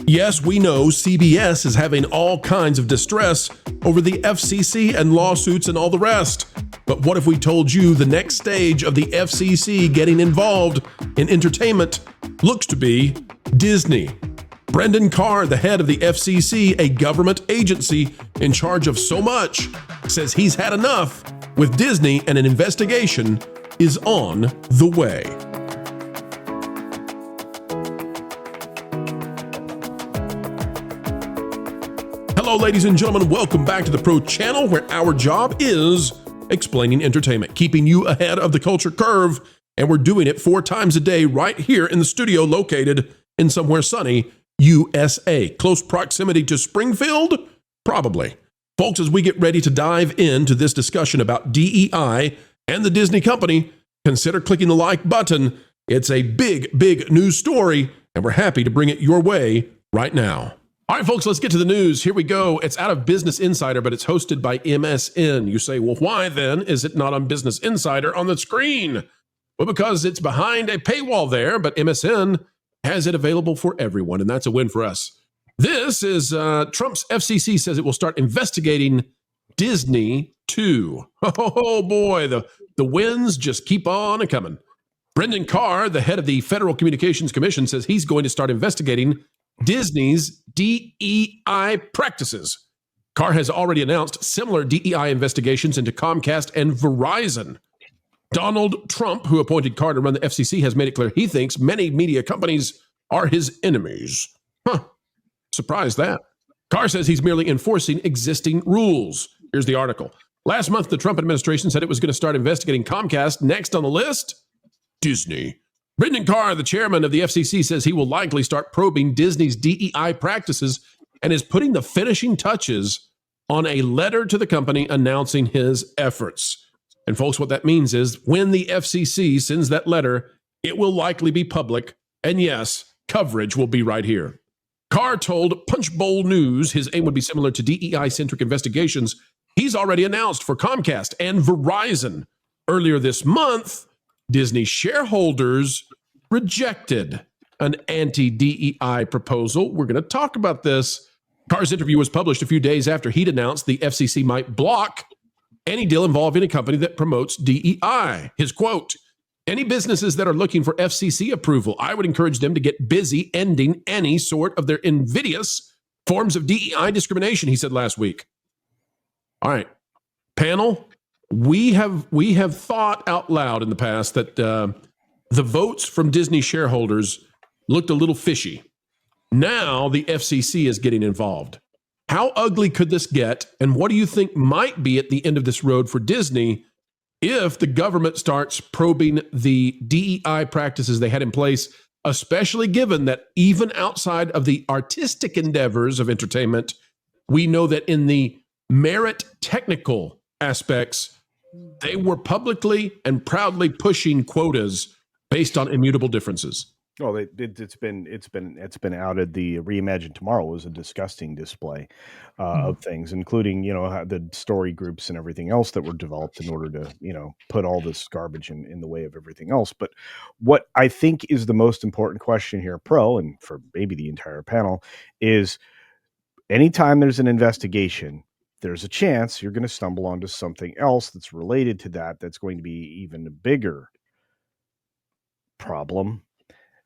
Yes, we know CBS is having all kinds of distress over the FCC and lawsuits and all the rest. But what if we told you the next stage of the FCC getting involved in entertainment looks to be Disney? Brendan Carr, the head of the FCC, a government agency in charge of so much, says he's had enough with Disney and an investigation is on the way. Hello, ladies and gentlemen. Welcome back to the Pro Channel, where our job is explaining entertainment, keeping you ahead of the culture curve, and we're doing it 4 times a day right here in the studio located in somewhere sunny, USA. Close proximity to Springfield? Probably. Folks, as we get ready to dive into this discussion about DEI and the Disney company, consider clicking the like button. It's a big, big news story, and we're happy to bring it your way right now. All right, folks, let's get to the news. Here we go. It's out of Business Insider, but it's hosted by MSN. You say, well, why then is it not on Business Insider on the screen? Well, because it's behind a paywall there, but MSN has it available for everyone, and that's a win for us. This is Trump's FCC says it will start investigating Disney too. Oh boy, the wins just keep on coming. Brendan Carr, the head of the Federal Communications Commission, says he's going to start investigating Disney's DEI practices. Carr has already announced similar DEI investigations into Comcast and Verizon. Donald Trump, who appointed Carr to run the FCC, has made it clear he thinks many media companies are his enemies. Surprised that. Carr says he's merely enforcing existing rules. Here's the article. Last month, the Trump administration said it was going to start investigating Comcast. Next on the list, Disney. Brendan Carr, the chairman of the FCC, says he will likely start probing Disney's DEI practices and is putting the finishing touches on a letter to the company announcing his efforts. And folks, what that means is when the FCC sends that letter, it will likely be public. And yes, coverage will be right here. Carr told Punchbowl News his aim would be similar to DEI-centric investigations he's already announced for Comcast and Verizon. Earlier this month, Disney shareholders rejected an anti-DEI proposal. We're going to talk about this. Carr's interview was published a few days after he'd announced the FCC might block any deal involving a company that promotes DEI. His quote, any businesses that are looking for FCC approval, I would encourage them to get busy ending any sort of their invidious forms of DEI discrimination, he said last week. All right, panel, we have thought out loud in the past that the votes from Disney shareholders looked a little fishy. Now the FCC is getting involved. How ugly could this get? And what do you think might be at the end of this road for Disney if the government starts probing the DEI practices they had in place, especially given that even outside of the artistic endeavors of entertainment, we know that in the merit technical aspects, they were publicly and proudly pushing quotas based on immutable differences. Well, it's been outed. The Reimagine Tomorrow was a disgusting display of things, including the story groups and everything else that were developed in order to put all this garbage in the way of everything else. But what I think is the most important question here, Pro, and for maybe the entire panel, is anytime there's an investigation, there's a chance you're going to stumble onto something else that's related to that that's going to be even a bigger problem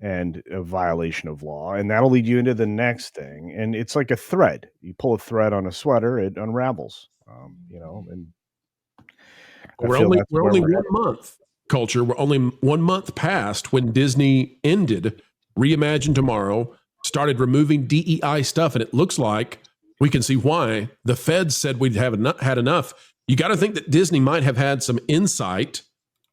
and a violation of law, and that'll lead you into the next thing. And it's like a thread. You pull a thread on a sweater, it unravels. And we're only 1 month, culture. We're only 1 month past when Disney ended Reimagine Tomorrow, started removing DEI stuff, and it looks like we can see why. The feds said we'd had enough. You got to think that Disney might have had some insight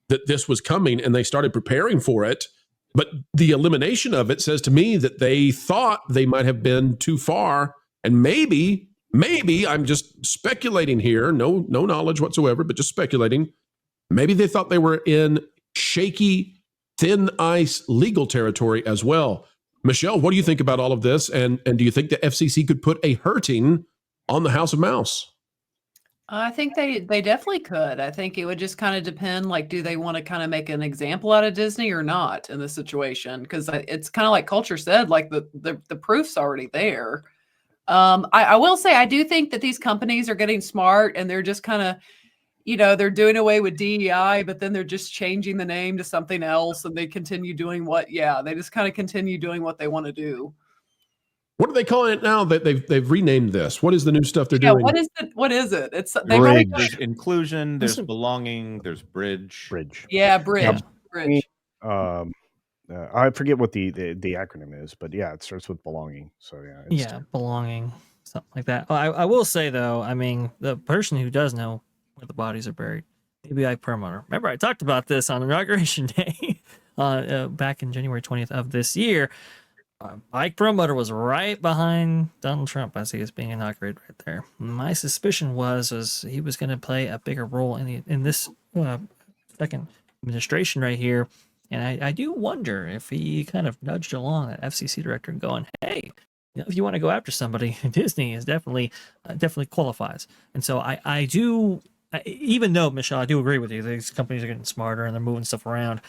that this was coming, and they started preparing for it. But the elimination of it says to me that they thought they might have been too far. And maybe I'm just speculating here, no knowledge whatsoever, but just speculating. Maybe they thought they were in shaky, thin ice legal territory as well. Michelle, what do you think about all of this? And do you think the FCC could put a hurting on the House of Mouse? I think they definitely could. I think it would just kind of depend, like, do they want to kind of make an example out of Disney or not in this situation? Because it's kind of like Culture said, like the proof's already there. I will say I do think that these companies are getting smart and they're just kind of, they're doing away with DEI, but then they're just changing the name to something else and they continue doing they just kind of continue doing what they want to do. What are they calling it now that they've renamed this? What is the new stuff they're Yeah, doing? what is it? It's they've already Bridge. There's inclusion, there's belonging, there's bridge. Bridge. Yeah, Now, bridge. um, I forget what the acronym is, but yeah, it starts with belonging. So yeah, belonging, something like that. I will say though, I mean, the person who does know where the bodies are buried, DBI Perlmutter. Remember, I talked about this on Inauguration Day, back in January 20th of this year. Ike Perlmutter was right behind Donald Trump as he was being inaugurated right there. My suspicion was he was going to play a bigger role in this second administration right here. And I do wonder if he kind of nudged along that FCC director and going, hey, if you want to go after somebody, Disney is definitely qualifies. And so I do, even though, Michelle, I do agree with you, these companies are getting smarter and they're moving stuff around.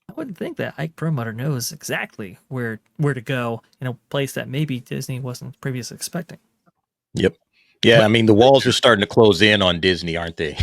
I wouldn't think that Ike Perlmutter knows exactly where to go in a place that maybe Disney wasn't previously expecting. Yep. Yeah, I mean, the walls are starting to close in on Disney, aren't they?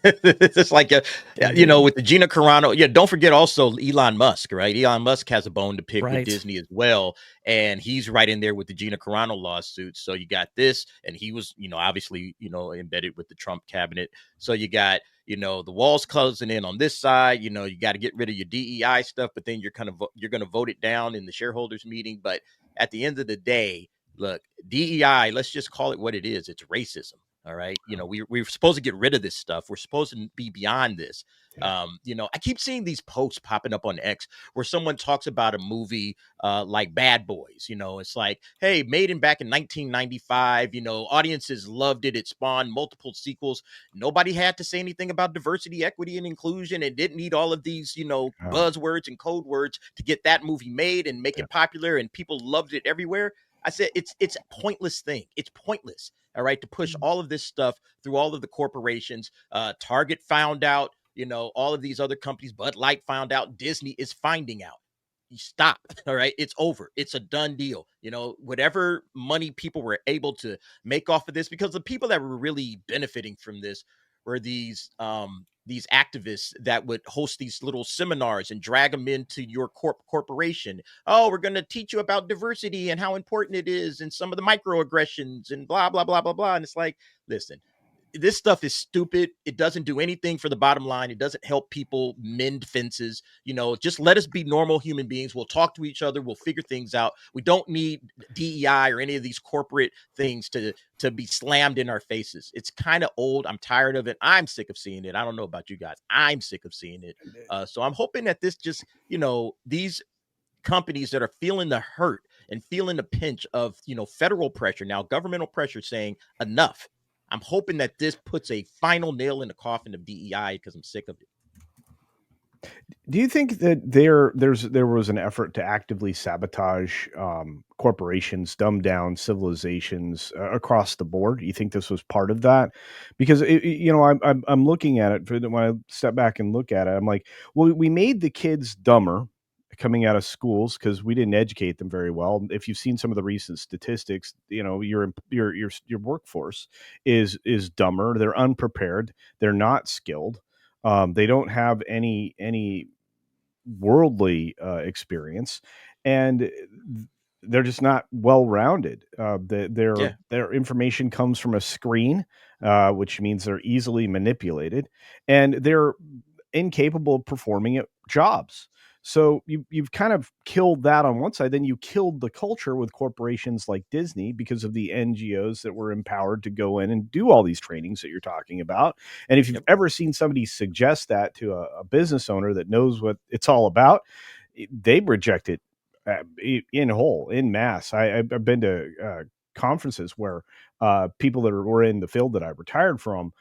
It's like, with the Gina Carano. Yeah, don't forget also Elon Musk, right? Elon Musk has a bone to pick with Disney as well. And he's right in there with the Gina Carano lawsuit. So you got this, and he was, obviously, embedded with the Trump cabinet. So you got, the walls closing in on this side. You got to get rid of your DEI stuff, but then you're going to vote it down in the shareholders meeting. But at the end of the day, look, DEI, let's just call it what it is. It's racism. All right. We're supposed to get rid of this stuff. We're supposed to be beyond this. Yeah. I keep seeing these posts popping up on X where someone talks about a movie like Bad Boys. It's like, hey, made back in 1995, audiences loved it. It spawned multiple sequels. Nobody had to say anything about diversity, equity, and inclusion. It didn't need all of these, buzzwords and code words to get that movie made and make it popular. And people loved it everywhere. I said it's a pointless thing. It's pointless, all right, to push all of this stuff through all of the corporations. Target found out, all of these other companies. Bud Light found out. Disney is finding out. You stop, all right? It's over. It's a done deal. Whatever money people were able to make off of this, because the people that were really benefiting from this were these activists that would host these little seminars and drag them into your corporation. Oh, we're going to teach you about diversity and how important it is and some of the microaggressions and blah, blah, blah, blah, blah. And it's like, listen, this stuff is stupid. It doesn't do anything for the bottom line. It doesn't help people mend fences. Just let us be normal human beings. We'll talk to each other. We'll figure things out. We don't need DEI or any of these corporate things to be slammed in our faces. It's kind of old. I'm tired of it. I'm sick of seeing it. I don't know about you guys. I'm sick of seeing it. So I'm hoping that this just, these companies that are feeling the hurt and feeling the pinch of, federal pressure, now governmental pressure saying enough. I'm hoping that this puts a final nail in the coffin of DEI because I'm sick of it. Do you think that there was an effort to actively sabotage corporations, dumb down civilizations across the board? Do you think this was part of that? Because I'm looking at it when I step back and look at it. I'm like, well, we made the kids dumber coming out of schools because we didn't educate them very well. If you've seen some of the recent statistics, your workforce is dumber. They're unprepared. They're not skilled. They don't have any worldly experience, and they're just not well rounded. Their information comes from a screen, which means they're easily manipulated, and they're incapable of performing at jobs. So you've kind of killed that on one side. Then you killed the culture with corporations like Disney because of the NGOs that were empowered to go in and do all these trainings that you're talking about. And if you've ever seen somebody suggest that to a business owner that knows what it's all about, they reject it in mass. I've been to conferences where people that were in the field that I retired from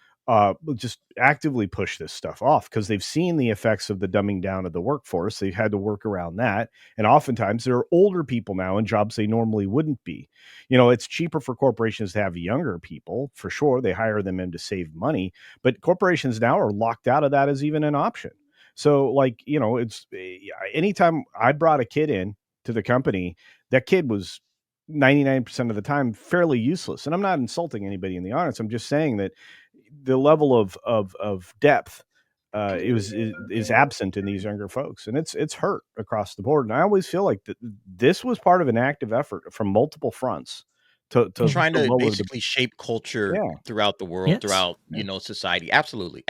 just actively push this stuff off because they've seen the effects of the dumbing down of the workforce. They've had to work around that. And oftentimes there are older people now in jobs they normally wouldn't be. It's cheaper for corporations to have younger people, for sure. They hire them in to save money, but corporations now are locked out of that as even an option. So it's anytime I brought a kid in to the company, that kid was 99% of the time fairly useless. And I'm not insulting anybody in the audience. I'm just saying that the level of depth is absent in these younger folks, and it's hurt across the board. And I always feel like this was part of an active effort from multiple fronts to trying to basically shape culture throughout the world, throughout society. Absolutely.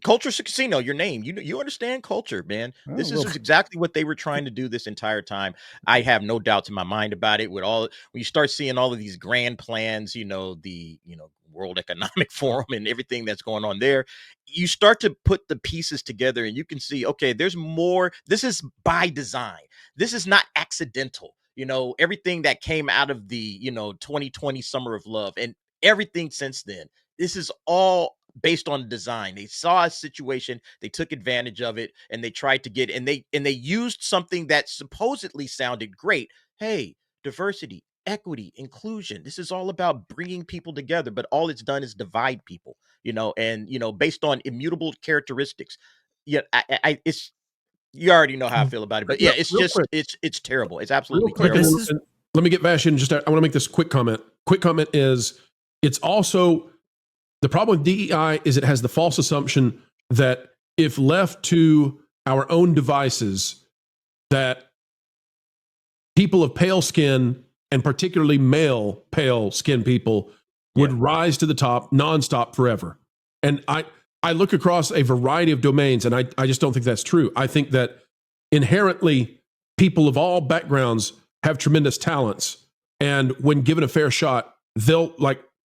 Culture's a casino. Your name, you understand culture, man. This is exactly what they were trying to do this entire time. I have no doubts in my mind about it. When you start seeing all of these grand plans, the World Economic Forum and everything that's going on there, you start to put the pieces together and you can see, okay, there's more. This is by design. This is not accidental. Everything that came out of the 2020 Summer of Love and everything since then, this is all based on design. They saw a situation, they took advantage of it, and they tried to get, and they used something that supposedly sounded great. Hey, diversity, equity, inclusion. This is all about bringing people together, but all it's done is divide people, and based on immutable characteristics. Yeah, it's, you already know how I feel about it, but yeah, it's just quick. It's terrible. It's absolutely terrible. Let me get Vash in. I want to make this quick comment. Quick comment is, it's also the problem with DEI is it has the false assumption that if left to our own devices, that people of pale skin, and particularly male pale skin people, would rise to the top nonstop forever. And I look across a variety of domains, and I just don't think that's true. I think that inherently people of all backgrounds have tremendous talents. And when given a fair shot,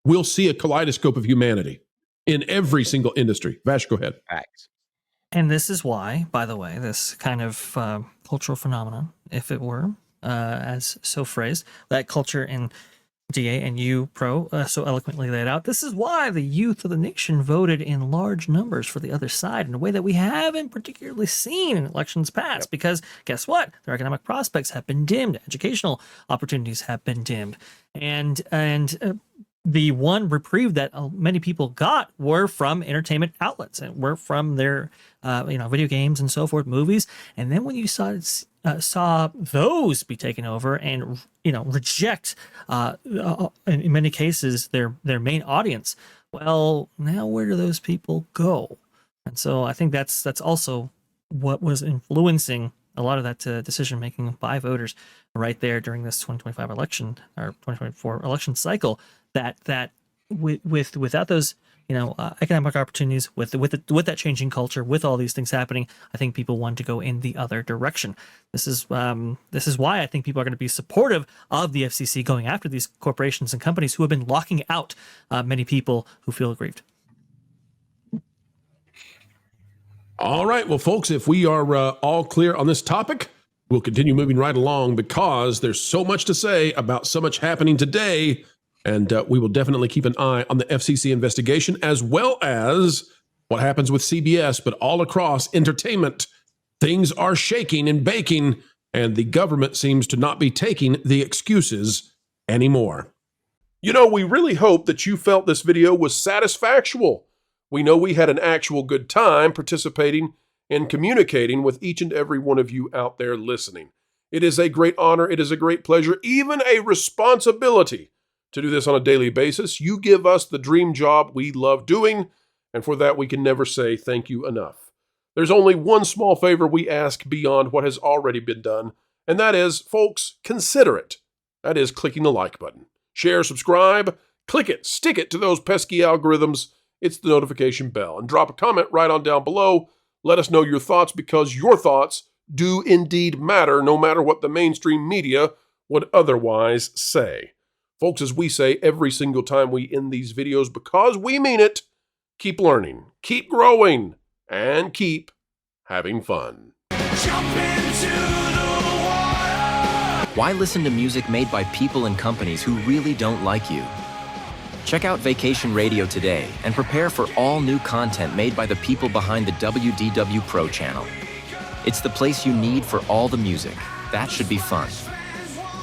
we'll see a kaleidoscope of humanity in every single industry. Vash, go ahead. Facts. And this is why, by the way, this kind of cultural phenomenon, if it were, as so phrased, that culture in DA and you, Pro, so eloquently laid out. This is why the youth of the nation voted in large numbers for the other side in a way that we haven't particularly seen in elections past. Because guess what? Their economic prospects have been dimmed. Educational opportunities have been dimmed. And the one reprieve that many people got were from entertainment outlets and were from their, video games and so forth, movies. And then when you saw those be taken over and reject in many cases their main audience, well, now where do those people go? And so I think that's also what was influencing a lot of that decision making by voters right there during this 2025 election or 2024 election cycle. That without those economic opportunities, with that changing culture, with all these things happening, I think people want to go in the other direction. This is why I think people are going to be supportive of the FCC going after these corporations and companies who have been locking out many people who feel aggrieved. All right, well, folks, if we are all clear on this topic, we'll continue moving right along because there's so much to say about so much happening today. And we will definitely keep an eye on the FCC investigation, as well as what happens with CBS, but all across entertainment. Things are shaking and baking, and the government seems to not be taking the excuses anymore. We really hope that you felt this video was satisfactual. We know we had an actual good time participating and communicating with each and every one of you out there listening. It is a great honor. It is a great pleasure, even a responsibility to do this on a daily basis. You give us the dream job we love doing, and for that we can never say thank you enough. There's only one small favor we ask beyond what has already been done, and that is, folks, consider it. That is clicking the like button. Share, subscribe, click it, stick it to those pesky algorithms. It's the notification bell, and drop a comment right on down below. Let us know your thoughts, because your thoughts do indeed matter, no matter what the mainstream media would otherwise say. Folks, as we say every single time we end these videos, because we mean it, keep learning, keep growing, and keep having fun. Jump into the water. Why listen to music made by people and companies who really don't like you? Check out Vacation Radio today and prepare for all new content made by the people behind the WDW Pro channel. It's the place you need for all the music. That should be fun.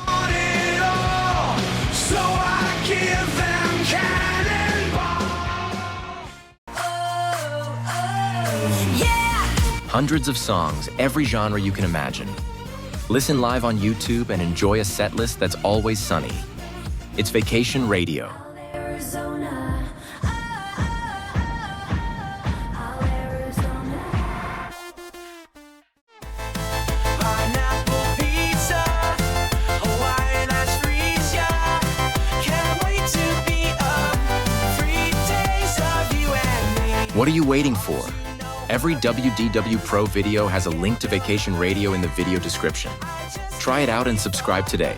Want it all, so I give them cannonball. Hundreds of songs, every genre you can imagine. Listen live on YouTube and enjoy a set list that's always sunny. It's Vacation Radio. Pineapple pizza, Hawaiian ice freeze, yeah. Can't wait to be up. 3 days of you and me. What are you waiting for? Every WDW Pro video has a link to Vacation Radio in the video description. Try it out and subscribe today.